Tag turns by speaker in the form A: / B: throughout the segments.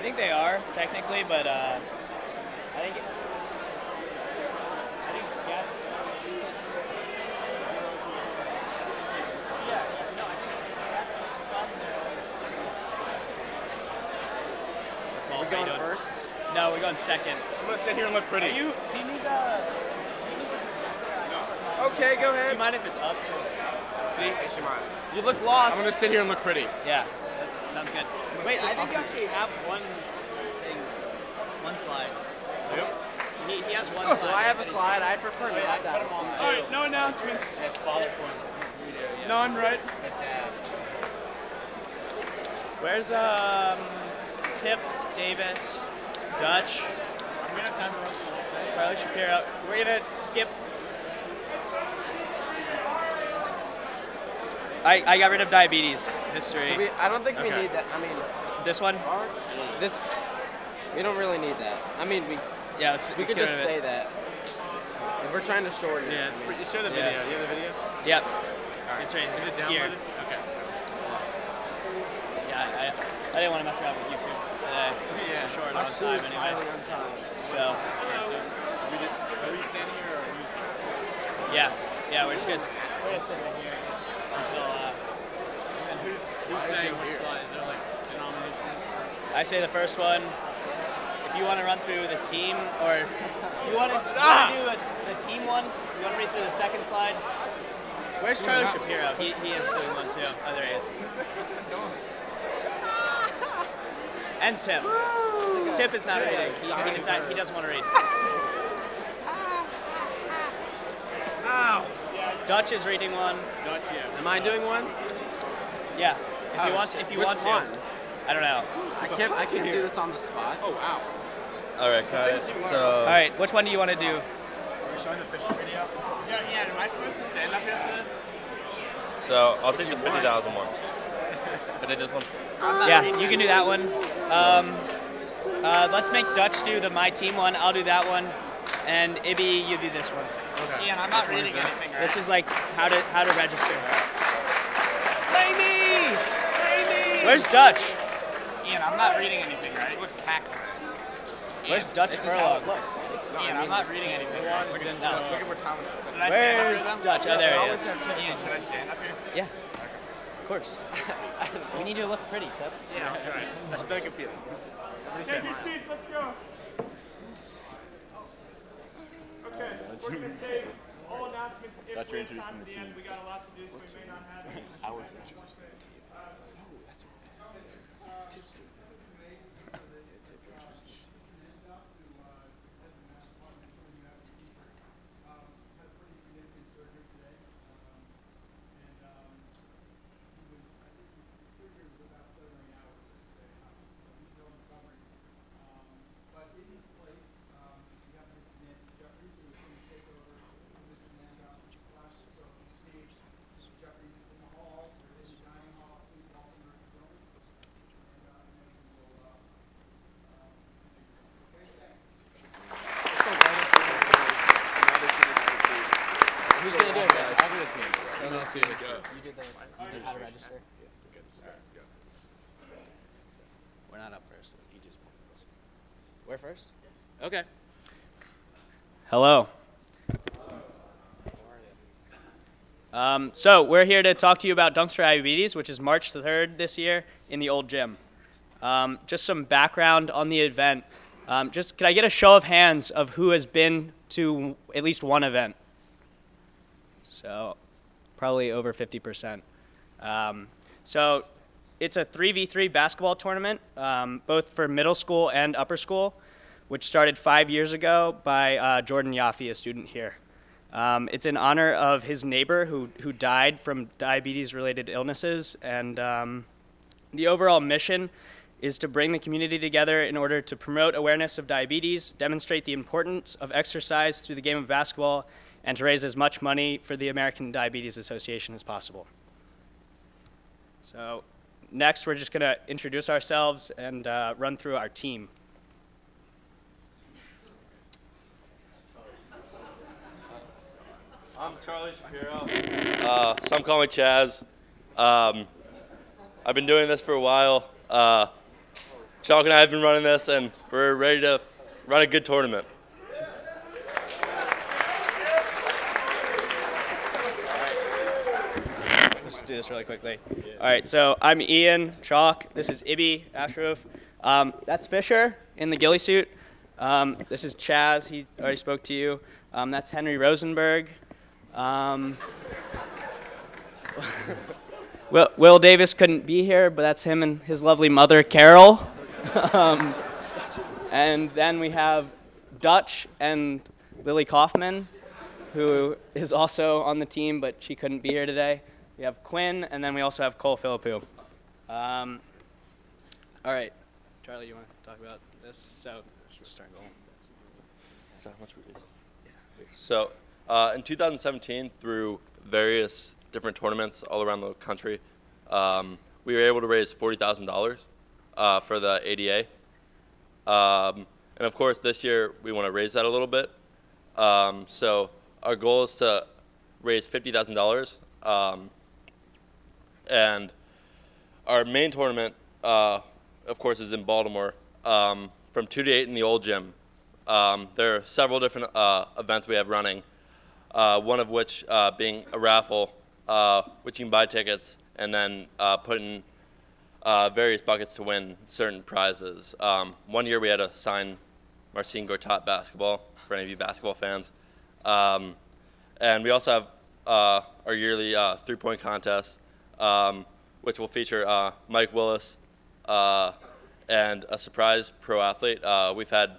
A: think they are technically, but I think yes. Yeah, no, I think
B: Are we going first?
A: No, we're going second.
C: I'm gonna sit here and look pretty.
A: Do you need
B: Okay, go
A: Do
B: ahead.
A: you mind if it's up?
C: See? She might.
B: You look lost.
C: I'm gonna sit here and look pretty.
A: Yeah, that sounds good. Wait, I think you actually have one thing, one slide.
C: Yep.
A: He has one slide.
B: Do I have a slide? I prefer not to have a slide.
C: All right, no announcements.
A: It's father point.
C: None, right?
A: Where's Tip, Davis, Dutch,
C: I'm gonna have time to run through the whole thing.
A: Charlie Shapiro? We're gonna skip. I got rid of diabetes history.
B: I don't think we
C: Okay.
B: need that. I mean,
A: This one?
B: this. We don't really need that. I mean,
A: Yeah,
B: we could just say that. If we're trying to shorten it.
C: Yeah,
B: I mean,
C: you show the video.
A: Yeah.
C: Do you have the video?
A: Yep.
C: All right.
A: It's right
C: Is it
A: here.
C: downloaded? Okay.
A: Yeah, I didn't want to mess around with YouTube today. It's
C: Yeah.
A: short on
B: Us two
A: time
B: is
A: anyway.
B: finally on time.
A: So,
C: Are we standing here or are we?
A: yeah, we're just gonna sit right here until
C: And who's saying which slide? Is there like denominations?
A: I say the first one. If you want to run through the team, or do you want to do the team one? Do you want to read through the second slide? Where's Charlie Shapiro? He is doing one too. Oh, there he is. And Tip. Tip is not reading. He doesn't want to read.
C: Ow!
A: Dutch is reading one.
C: Dutch, yeah.
B: Am I doing one?
A: Yeah. If you want to.
B: Which one?
A: I don't know.
B: I can't do this on the spot.
C: Oh, wow.
D: All right, guys. So,
A: All right. Which one do you want to do?
C: Are we showing the fishing video? Yeah, am I supposed to stand up here for this?
D: so I'll take the 50,000 one. I did this one.
A: Yeah, you can do that one. Let's make Dutch do the My Team one. I'll do that one. And Ibby, you do this one.
C: Okay.
A: Ian, I'm not reading anything, right? This is like how to register.
B: Play me! Play me!
A: Where's Dutch?
C: Ian, I'm not reading anything, right? It looks packed.
A: Where's Dutch
B: This is how it
A: Furlong?
B: looks, buddy.
C: Ian, I'm not reading anything. Look at where Thomas is sitting. Should I stand up
A: Where's
C: here, then?
A: Dutch? Oh, there he is.
C: Ian, should I stand up here?
A: Yeah, of course. We need you to look pretty, Tip.
C: Yeah, I'll try. I still can feel it.
E: Take your seats, let's go. Okay, we're going to save all announcements if we have time at the end. We got a lot to do, so we may not have it.
B: Who's gonna do it? I'll do it to you.
A: You did how to register. We're not up first. We're first? Okay. Hello. So we're here to talk to you about Dunkster Diabetes, which is March 3rd this year in the old gym. Just some background on the event. Can I get a show of hands of who has been to at least one event? So probably over 50%. So it's a 3v3 basketball tournament, both for middle school and upper school, which started 5 years ago by Jordan Yaffe, a student here. It's in honor of his neighbor who died from diabetes-related illnesses, and the overall mission is to bring the community together in order to promote awareness of diabetes, demonstrate the importance of exercise through the game of basketball, and to raise as much money for the American Diabetes Association as possible. So next, we're just going to introduce ourselves and run through our team.
D: I'm Charlie Shapiro. Some call me Chaz. I've been doing this for a while. Chalk and I have been running this, and we're ready to run a good tournament.
A: Let's just do this really quickly. All right, so I'm Ian, Chalk. This is Ibby, Ashraf. That's Fisher in the ghillie suit. This is Chaz. He already spoke to you. That's Henry Rosenberg. Will Davis couldn't be here, but that's him and his lovely mother, Carol. And then we have Dutch and Lily Kaufman, who is also on the team, but she couldn't be here today. We have Quinn, and then we also have Cole Philippou. All right, Charlie, you want to talk about this? So, just start going.
D: Is that how much we raised? Yeah. So, in 2017, through various different tournaments all around the country, we were able to raise $40,000 for the ADA. And of course, this year we want to raise that a little bit. So our goal is to raise $50,000. And our main tournament, of course, is in Baltimore from 2 to 8 in the old gym. There are several different events we have running, one of which being a raffle, which you can buy tickets and then put in various buckets to win certain prizes. One year we had to sign Marcin Gortat basketball, for any of you basketball fans. And we also have our yearly three-point contest, which will feature Mike Willis and a surprise pro athlete. We've had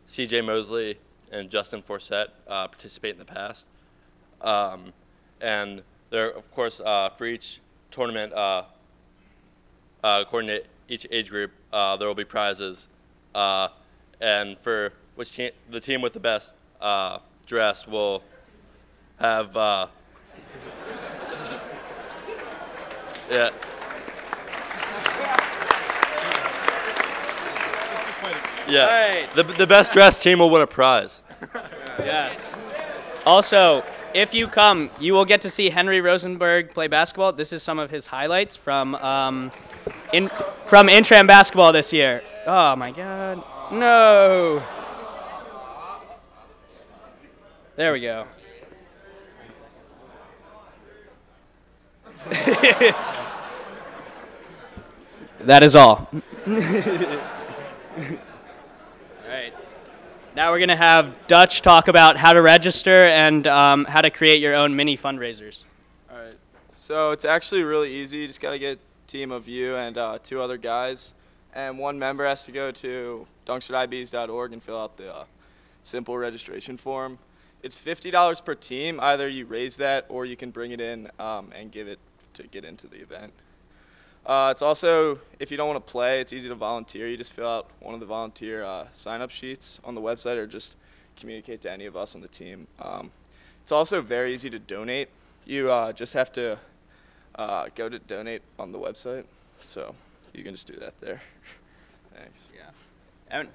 D: CJ Mosley and Justin Forsett participate in the past. And there, of course, for each tournament, according to each age group, there will be prizes. And for the team with the best dress will have, yeah. Yeah,
A: Right.
D: the best dressed team will win a prize.
A: Yes. Also, if you come, you will get to see Henry Rosenberg play basketball. This is some of his highlights from Intram basketball this year. Oh my God, no. There we go. That is all. Now we're going to have Dutch talk about how to register and how to create your own mini fundraisers.
F: All right. So it's actually really easy. You just got to get a team of you and 2 other guys. And one member has to go to dunksterdibs.org and fill out the simple registration form. It's $50 per team. Either you raise that or you can bring it in and give it to get into the event. It's also, if you don't want to play, it's easy to volunteer. You just fill out one of the volunteer sign-up sheets on the website or just communicate to any of us on the team. It's also very easy to donate. You just have to go to donate on the website. So you can just do that there. Thanks.
A: Yeah.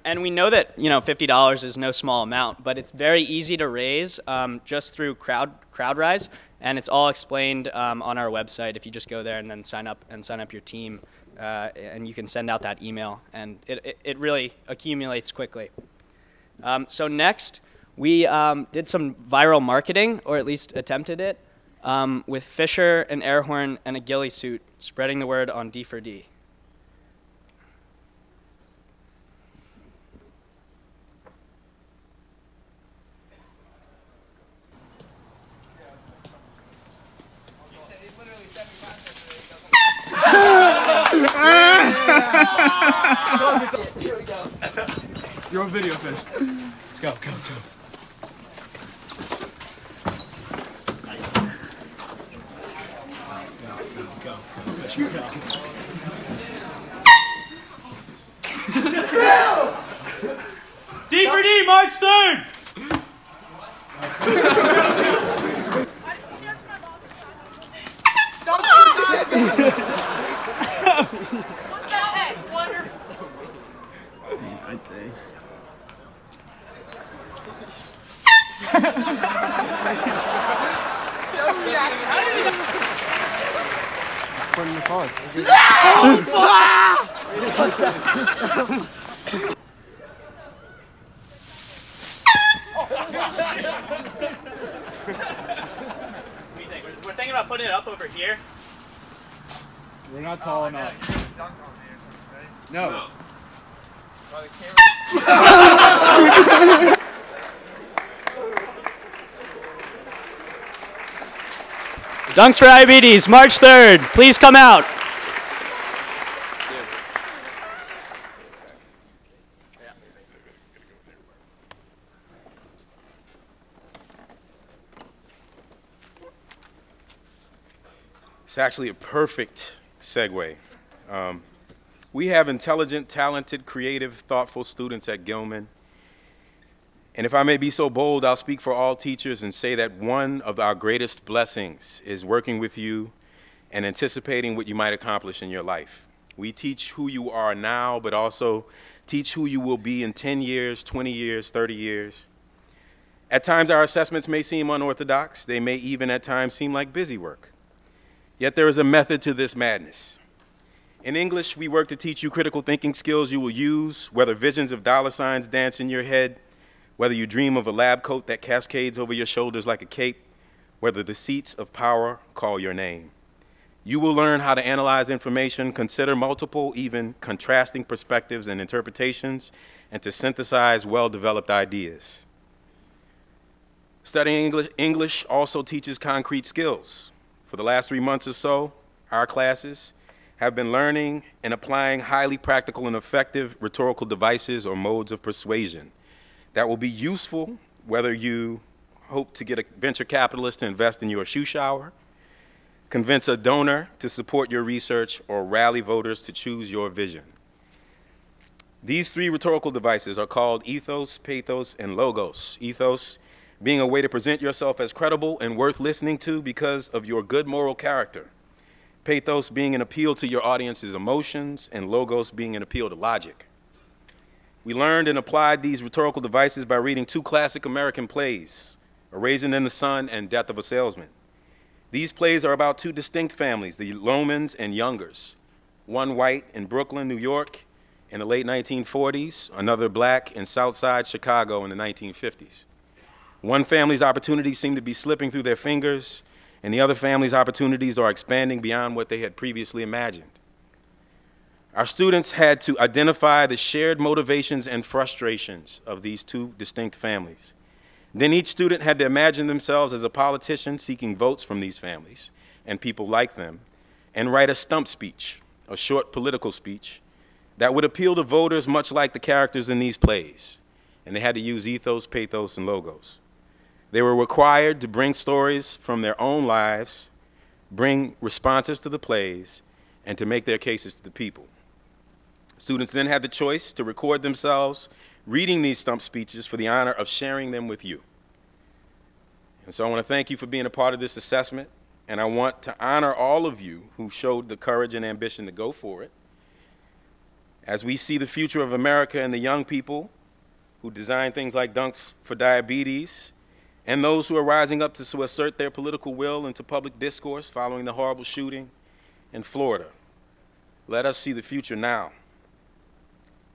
A: And we know that, you know, $50 is no small amount, but it's very easy to raise just through CrowdRise. And it's all explained on our website if you just go there and then sign up your team. And you can send out that email. And it really accumulates quickly. So next, we did some viral marketing, or at least attempted it, with Fisher, an air horn, and a ghillie suit, spreading the word on D4D.
E: You're on video, Fish. Let's go, go, go. Go, Fish, go. D4D, March 3rd!
G: I think. Put in the pause.
A: We're thinking about putting it up over here.
C: We're not tall enough. No.
A: Dunks for Diabetes, March 3rd. Please come out.
G: It's actually a perfect segue. We have intelligent, talented, creative, thoughtful students at Gilman. And if I may be so bold, I'll speak for all teachers and say that one of our greatest blessings is working with you and anticipating what you might accomplish in your life. We teach who you are now, but also teach who you will be in 10 years, 20 years, 30 years. At times, our assessments may seem unorthodox. They may even at times seem like busy work. Yet there is a method to this madness. In English, we work to teach you critical thinking skills you will use, whether visions of dollar signs dance in your head, whether you dream of a lab coat that cascades over your shoulders like a cape, whether the seats of power call your name. You will learn how to analyze information, consider multiple, even contrasting perspectives and interpretations, and to synthesize well-developed ideas. Studying English also teaches concrete skills. For the last 3 months or so, our classes have been learning and applying highly practical and effective rhetorical devices or modes of persuasion that will be useful whether you hope to get a venture capitalist to invest in your shoe shower, convince a donor to support your research, or rally voters to choose your vision. These 3 rhetorical devices are called ethos, pathos, and logos. Ethos being a way to present yourself as credible and worth listening to because of your good moral character. Pathos being an appeal to your audience's emotions, and logos being an appeal to logic. We learned and applied these rhetorical devices by reading 2 classic American plays, A Raisin in the Sun and Death of a Salesman. These plays are about 2 distinct families, the Lomans and Youngers, one white in Brooklyn, New York in the late 1940s, another black in Southside Chicago in the 1950s. One family's opportunities seem to be slipping through their fingers, and the other family's opportunities are expanding beyond what they had previously imagined. Our students had to identify the shared motivations and frustrations of these 2 distinct families. Then each student had to imagine themselves as a politician seeking votes from these families and people like them, and write a stump speech, a short political speech, that would appeal to voters much like the characters in these plays. And they had to use ethos, pathos, and logos. They were required to bring stories from their own lives, bring responses to the plays, and to make their cases to the people. Students then had the choice to record themselves reading these stump speeches for the honor of sharing them with you. And so I want to thank you for being a part of this assessment, and I want to honor all of you who showed the courage and ambition to go for it. As we see the future of America and the young people who design things like Dunks for Diabetes, and those who are rising up to assert their political will into public discourse following the horrible shooting in Florida, let us see the future now.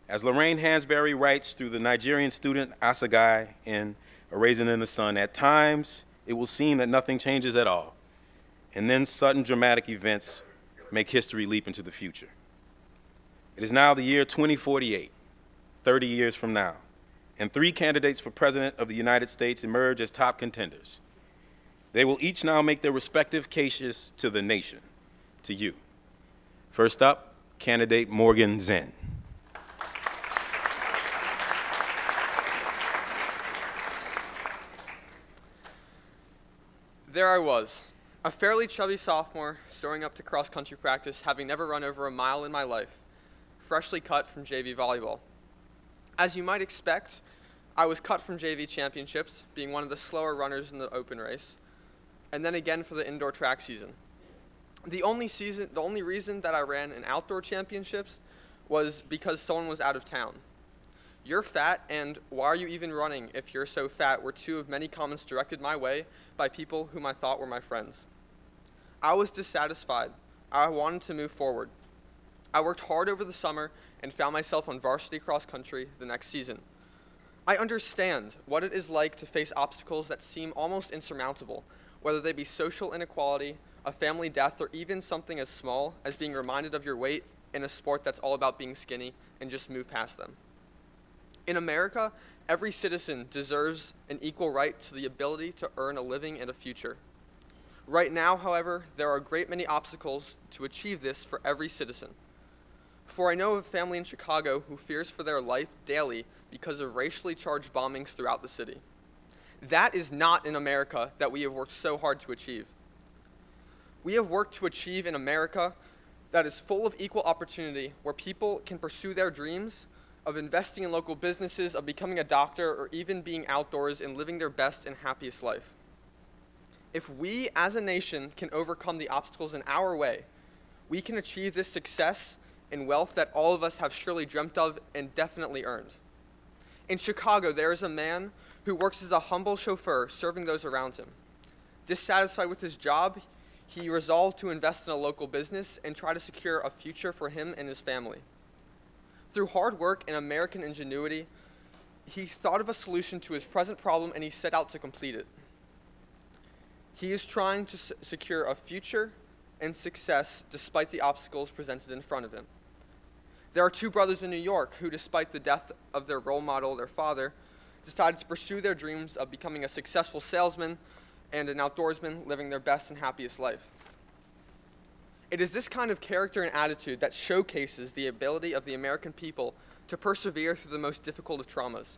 G: As Lorraine Hansberry writes through the Nigerian student Asagai in A Raisin in the Sun, at times it will seem that nothing changes at all, and then sudden dramatic events make history leap into the future. It is now the year 2048, 30 years from now, and 3 candidates for President of the United States emerge as top contenders. They will each now make their respective cases to the nation, to you. First up, candidate Morgan Zen.
B: There I was, a fairly chubby sophomore, showing up to cross-country practice, having never run over a mile in my life, freshly cut from JV volleyball. As you might expect, I was cut from JV championships, being one of the slower runners in the open race, and then again for the indoor track season. The only reason that I ran in outdoor championships was because someone was out of town. You're fat, and why are you even running if you're so fat were 2 of many comments directed my way by people whom I thought were my friends. I was dissatisfied. I wanted to move forward. I worked hard over the summer and found myself on varsity cross country the next season. I understand what it is like to face obstacles that seem almost insurmountable, whether they be social inequality, a family death, or even something as small as being reminded of your weight in a sport that's all about being skinny and just move past them. In America, every citizen deserves an equal right to the ability to earn a living and a future. Right now, however, there are a great many obstacles to achieve this for every citizen. For I know of a family in Chicago who fears for their life daily because of racially charged bombings throughout the city. That is not in America that we have worked so hard to achieve. We have worked to achieve in America that is full of equal opportunity, where people can pursue their dreams of investing in local businesses, of becoming a doctor, or even being outdoors and living their best and happiest life. If we as a nation can overcome the obstacles in our way, we can achieve this success and wealth that all of us have surely dreamt of and definitely earned. In Chicago, there is a man who works as a humble chauffeur serving those around him. Dissatisfied with his job, he resolved to invest in a local business and try to secure a future for him and his family. Through hard work and American ingenuity, he thought of a solution to his present problem and he set out to complete it. He is trying to secure a future and success despite the obstacles presented in front of him. There are two brothers in New York who, despite the death of their role model, their father, decided to pursue their dreams of becoming a successful salesman and an outdoorsman, living their best and happiest life. It is this kind of character and attitude that showcases the ability of the American people to persevere through the most difficult of traumas.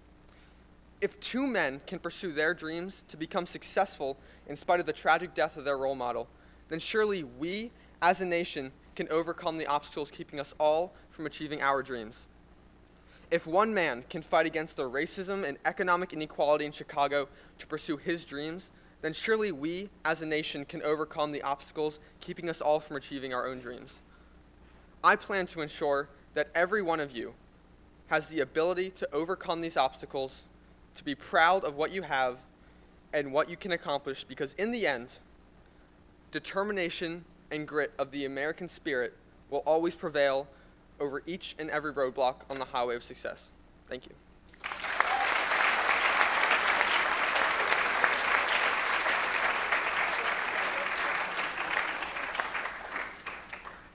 B: If two men can pursue their dreams to become successful in spite of the tragic death of their role model, then surely we, as a nation, can overcome the obstacles keeping us all from achieving our dreams. If one man can fight against the racism and economic inequality in Chicago to pursue his dreams, then surely we, as a nation, can overcome the obstacles keeping us all from achieving our own dreams. I plan to ensure that every one of you has the ability to overcome these obstacles, to be proud of what you have and what you can accomplish, because in the end, determination and grit of the American spirit will always prevail over each and every roadblock on the highway of success. Thank you.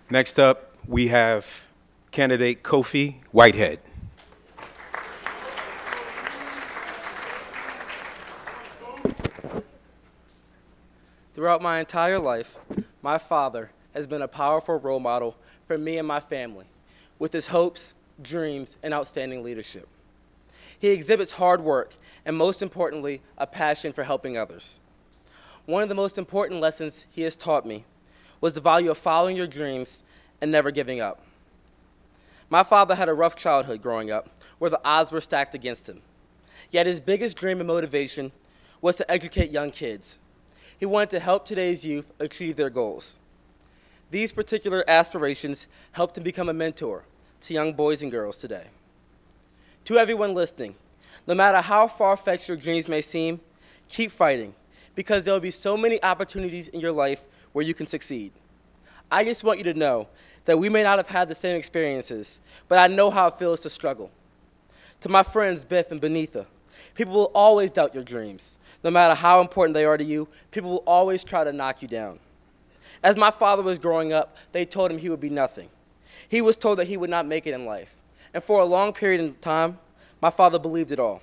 G: Next up, we have candidate Kofi Whitehead.
H: Throughout my entire life, my father has been a powerful role model for me and my family, with his hopes, dreams, and outstanding leadership. He exhibits hard work and, most importantly, a passion for helping others. One of the most important lessons he has taught me was the value of following your dreams and never giving up. My father had a rough childhood growing up, where the odds were stacked against him. Yet his biggest dream and motivation was to educate young kids. He wanted to help today's youth achieve their goals. These particular aspirations helped him become a mentor to young boys and girls today. To everyone listening, no matter how far-fetched your dreams may seem, keep fighting, because there will be so many opportunities in your life where you can succeed. I just want you to know that we may not have had the same experiences, but I know how it feels to struggle. To my friends Biff and Benitha, people will always doubt your dreams. No matter how important they are to you, people will always try to knock you down. As my father was growing up, they told him he would be nothing. He was told that he would not make it in life. And for a long period of time, my father believed it all.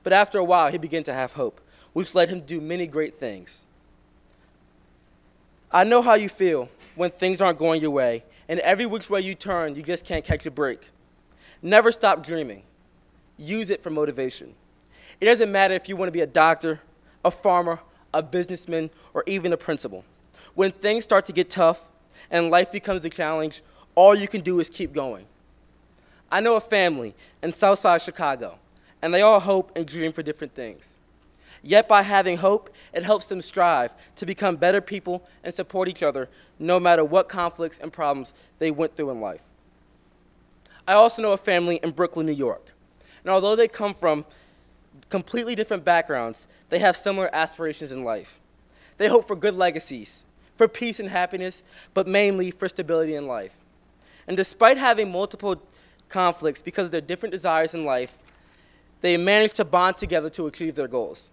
H: But after a while, he began to have hope, which led him to do many great things. I know how you feel when things aren't going your way, and every which way you turn, you just can't catch a break. Never stop dreaming. Use it for motivation. It doesn't matter if you want to be a doctor, a farmer, a businessman, or even a principal. When things start to get tough and life becomes a challenge, all you can do is keep going. I know a family in Southside Chicago, and they all hope and dream for different things. Yet by having hope, it helps them strive to become better people and support each other no matter what conflicts and problems they went through in life. I also know a family in Brooklyn, New York. And although they come from completely different backgrounds, they have similar aspirations in life. They hope for good legacies, for peace and happiness, but mainly for stability in life. And despite having multiple conflicts because of their different desires in life, they managed to bond together to achieve their goals.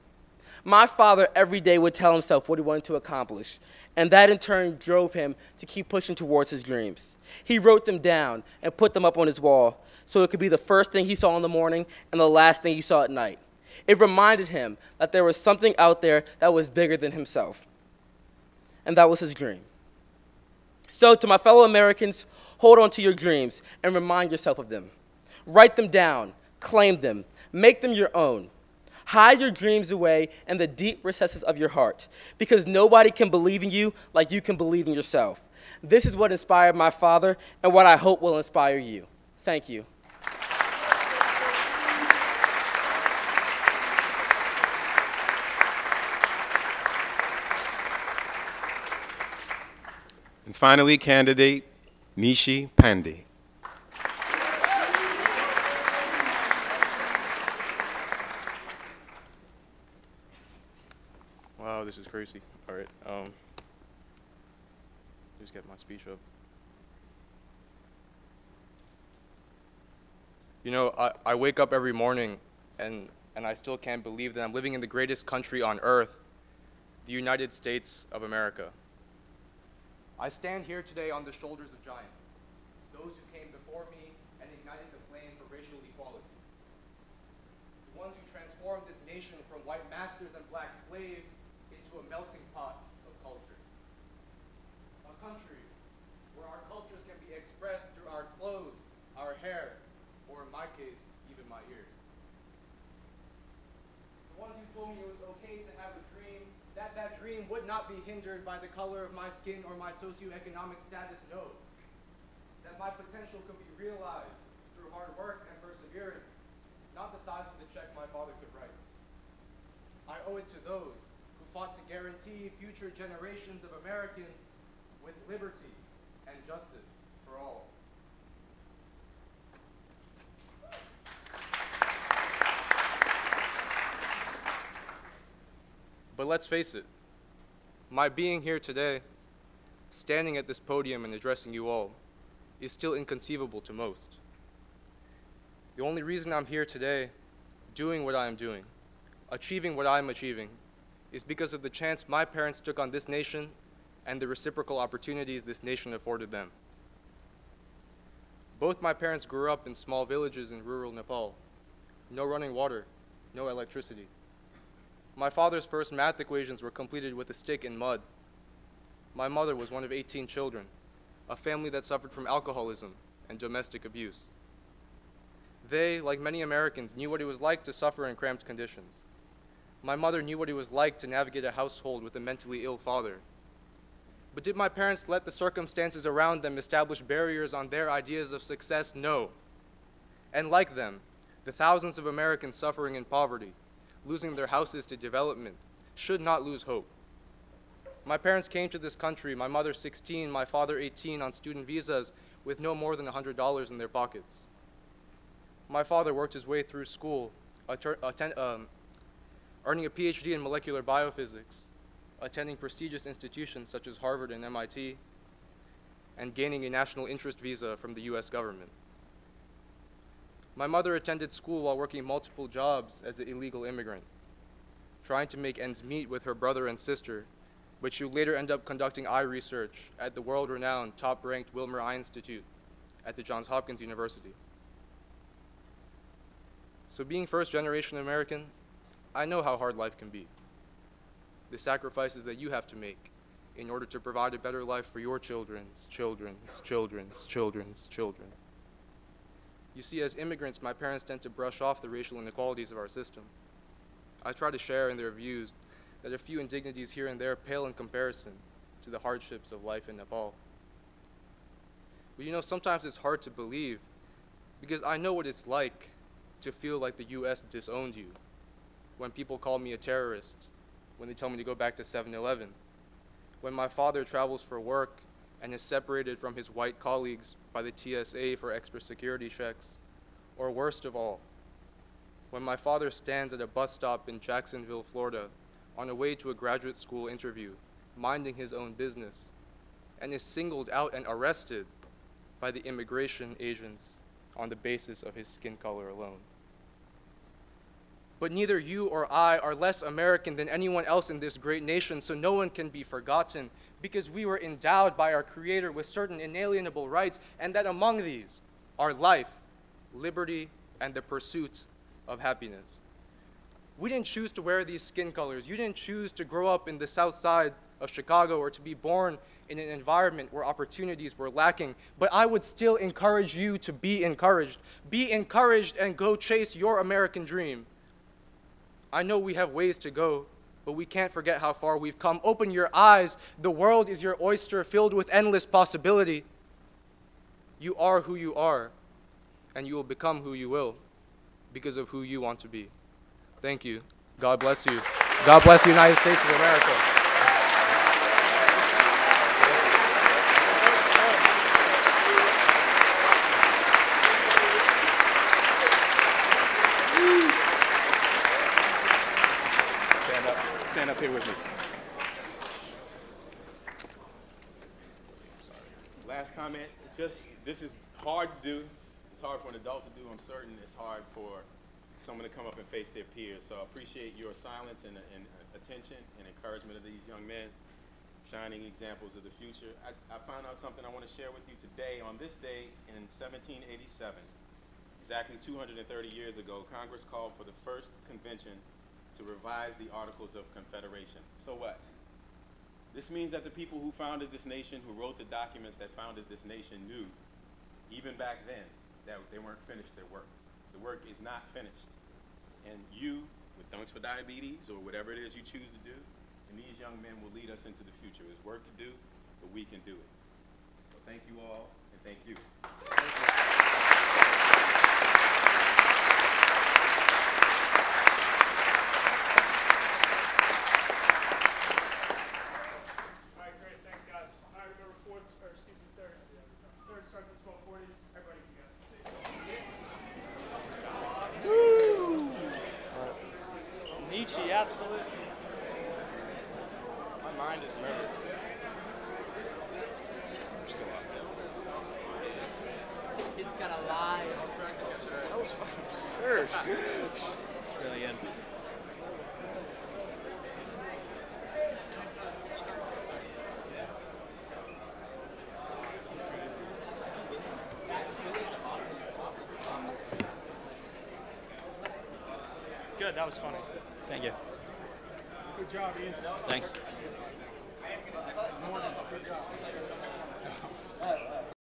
H: My father every day would tell himself what he wanted to accomplish, and that in turn drove him to keep pushing towards his dreams. He wrote them down and put them up on his wall so it could be the first thing he saw in the morning and the last thing he saw at night. It reminded him that there was something out there that was bigger than himself, and that was his dream. So to my fellow Americans, hold on to your dreams and remind yourself of them. Write them down, claim them, make them your own. Hide your dreams away in the deep recesses of your heart, because nobody can believe in you like you can believe in yourself. This is what inspired my father and what I hope will inspire you. Thank you.
G: And finally, candidate Nishi Pandey.
I: Wow, this is crazy. All right, just get my speech up. You know, I wake up every morning and I still can't believe that I'm living in the greatest country on earth, the United States of America. I stand here today on the shoulders of giants, those who came before me and ignited the flame for racial equality. The ones who transformed this nation from white masters and black slaves into a melting pot of cultures. A country where our cultures can be expressed through our clothes, our hair, or in my case, even my ears. The ones who told me it was okay to have a dream, that dream would not be hindered by the color of my skin or my socioeconomic status, no. That my potential could be realized through hard work and perseverance, not the size of the check my father could write. I owe it to those who fought to guarantee future generations of Americans with liberty and justice for all. But let's face it, my being here today, standing at this podium and addressing you all, is still inconceivable to most. The only reason I'm here today, doing what I am doing, achieving what I'm achieving, is because of the chance my parents took on this nation and the reciprocal opportunities this nation afforded them. Both my parents grew up in small villages in rural Nepal. No running water, no electricity. My father's first math equations were completed with a stick in mud. My mother was one of 18 children, a family that suffered from alcoholism and domestic abuse. They, like many Americans, knew what it was like to suffer in cramped conditions. My mother knew what it was like to navigate a household with a mentally ill father. But did my parents let the circumstances around them establish barriers on their ideas of success? No. And like them, the thousands of Americans suffering in poverty, losing their houses to development, should not lose hope. My parents came to this country, my mother 16, my father 18, on student visas with no more than $100 in their pockets. My father worked his way through school, earning a PhD in molecular biophysics, attending prestigious institutions such as Harvard and MIT, and gaining a national interest visa from the US government. My mother attended school while working multiple jobs as an illegal immigrant, trying to make ends meet with her brother and sister, but she would later end up conducting eye research at the world-renowned, top-ranked Wilmer Eye Institute at the Johns Hopkins University. So being first-generation American, I know how hard life can be. The sacrifices that you have to make in order to provide a better life for your children's children's children's children's children. You see, as immigrants, my parents tend to brush off the racial inequalities of our system. I try to share in their views that a few indignities here and there pale in comparison to the hardships of life in Nepal. But you know, sometimes it's hard to believe because I know what it's like to feel like the US disowned you. When people call me a terrorist, when they tell me to go back to 7-Eleven, when my father travels for work and is separated from his white colleagues by the TSA for extra security checks, or worst of all, when my father stands at a bus stop in Jacksonville, Florida, on a way to a graduate school interview, minding his own business, and is singled out and arrested by the immigration agents on the basis of his skin color alone. But neither you or I are less American than anyone else in this great nation, so no one can be forgotten, because we were endowed by our Creator with certain inalienable rights, and that among these are life, liberty, and the pursuit of happiness. We didn't choose to wear these skin colors. You didn't choose to grow up in the south side of Chicago or to be born in an environment where opportunities were lacking. But I would still encourage you to be encouraged. Be encouraged and go chase your American dream. I know we have ways to go, but we can't forget how far we've come. Open your eyes. The world is your oyster, filled with endless possibility. You are who you are, and you will become who you will because of who you want to be. Thank you. God bless you. God bless the United States of America.
G: Stand up here with me. Last comment, this is hard to do. It's hard for an adult to do. I'm certain it's hard for someone to come up and face their peers. So I appreciate your silence and attention and encouragement of these young men, shining examples of the future. I found out something I want to share with you today. On this day in 1787, exactly 230 years ago, Congress called for the first convention to revise the Articles of Confederation. So what? This means that the people who founded this nation, who wrote the documents that founded this nation, knew, even back then, that they weren't finished their work. The work is not finished. And you, with Dunks for Diabetes, or whatever it is you choose to do, and these young men will lead us into the future. There's work to do, but we can do it. So thank you all, and thank you.
E: All right, great. Thanks, guys. All right, remember fourth, or excuse me, third. Third starts at 12:40. Everybody can go.
A: Nietzsche, absolutely.
F: My mind is nervous.
C: It's gonna lie.
F: That was fucking absurd.
A: It's really good. Good, that was funny. Thank you.
E: Good job, Ian.
A: Thanks.